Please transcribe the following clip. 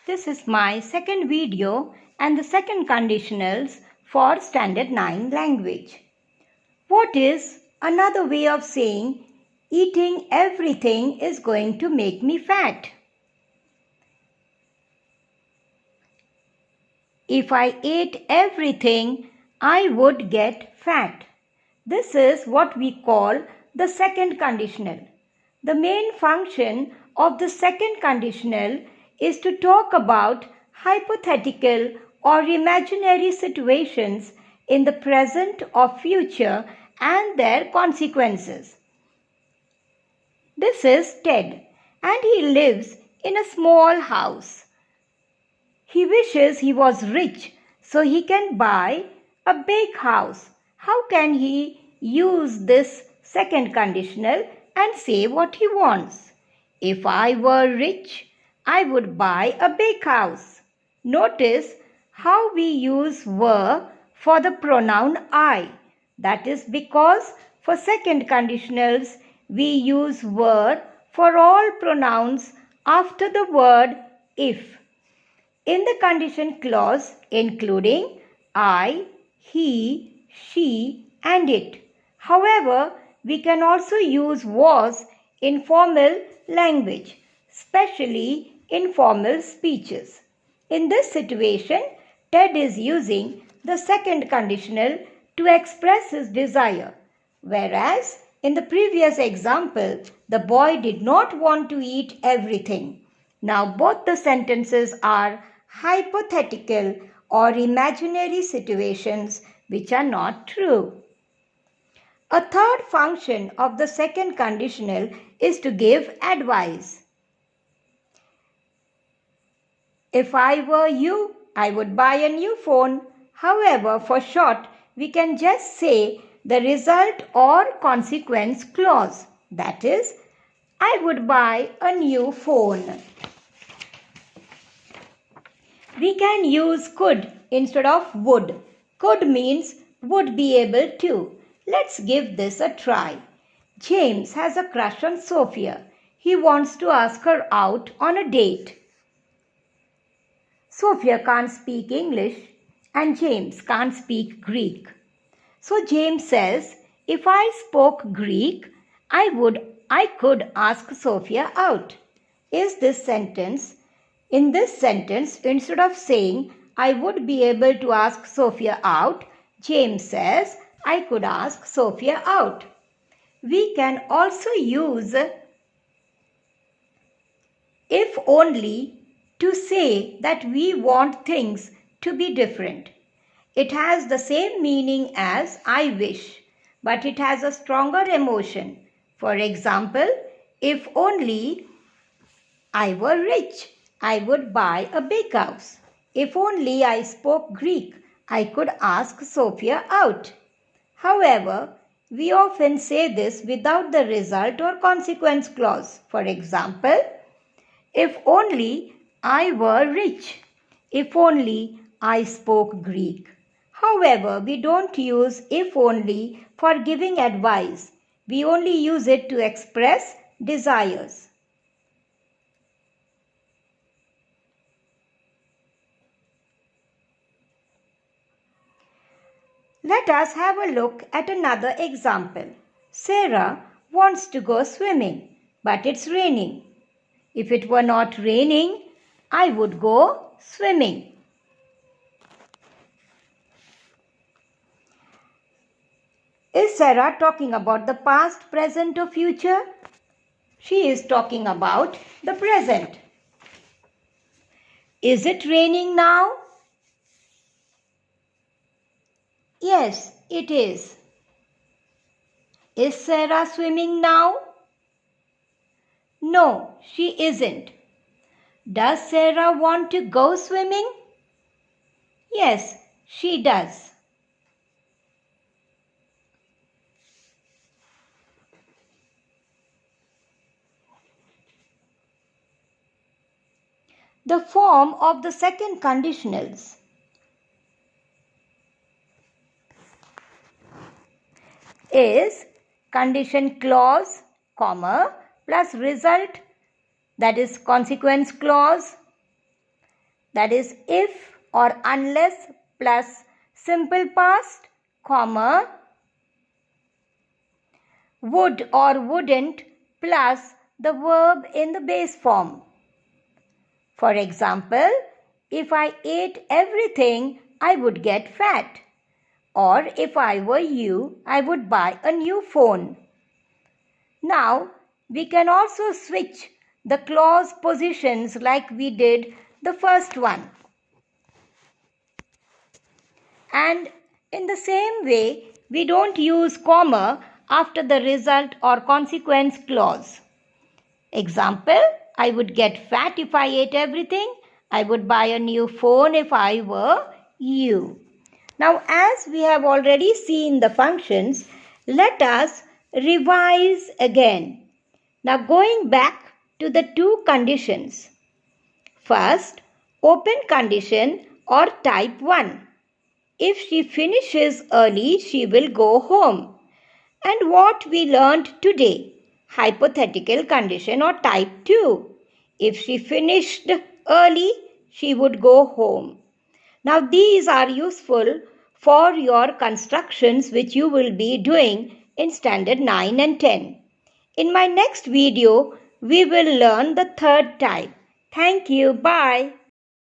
This is my second video and the second conditionals for Standard 9 language. What is another way of saying eating everything is going to make me fat? If I ate everything, I would get fat. This is what we call the second conditional. The main function of the second conditional is to talk about hypothetical or imaginary situations in the present or future and their consequences. This is Ted, and he lives in a small house. He wishes he was rich so he can buy a big house. How can he use this second conditional and say what he wants? If I were rich, I would buy a big house. Notice how we use were for the pronoun I. That is because for second conditionals, we use were for all pronouns after the word if. In the condition clause, including I, he, she, and it. However, we can also use was in formal language, especially in formal speeches. In this situation, Ted is using the second conditional to express his desire, whereas in the previous example, the boy did not want to eat everything. Now both the sentences are hypothetical or imaginary situations which are not true. A third function of the second conditional is to give advice. If I were you, I would buy a new phone. However, for short, we can just say the result or consequence clause. That is, I would buy a new phone. We can use could instead of would. Could means would be able to. Let's give this a try. James has a crush on Sophia. He wants to ask her out on a date. Sophia can't speak English and James can't speak Greek. So James says, if I spoke Greek, I could ask Sophia out. In this sentence, instead of saying, I would be able to ask Sophia out, James says, I could ask Sophia out. We can also use if only to say that we want things to be different. It has the same meaning as I wish, but it has a stronger emotion. For example, if only I were rich, I would buy a big house. If only I spoke Greek, I could ask Sophia out. However, we often say this without the result or consequence clause. For example, if only I were rich. If only I spoke Greek. However, we don't use if only for giving advice. We only use it to express desires. Let us have a look at another example. Sarah wants to go swimming, but it's raining. If it were not raining, I would go swimming. Is Sarah talking about the past, present, or future? She is talking about the present. Is it raining now? Yes, it is. Is Sarah swimming now? No, she isn't. Does Sarah want to go swimming? Yes, she does. The form of the second conditionals is condition clause, comma, plus result, that is consequence clause, that is if or unless plus simple past, comma, would or wouldn't plus the verb in the base form. For example, if I ate everything, I would get fat. Or if I were you, I would buy a new phone. Now, we can also switch the clause positions like we did the first one. And in the same way, we don't use comma after the result or consequence clause. Example, I would get fat if I ate everything. I would buy a new phone if I were you. Now, as we have already seen the functions, let us revise again. Now, going back to the two conditions. First, open condition or type 1. If she finishes early, she will go home. And what we learned today, hypothetical condition or type 2. If she finished early, she would go home. Now these are useful for your constructions which you will be doing in standard 9 and 10. In my next video, we will learn the third type. Thank you. Bye.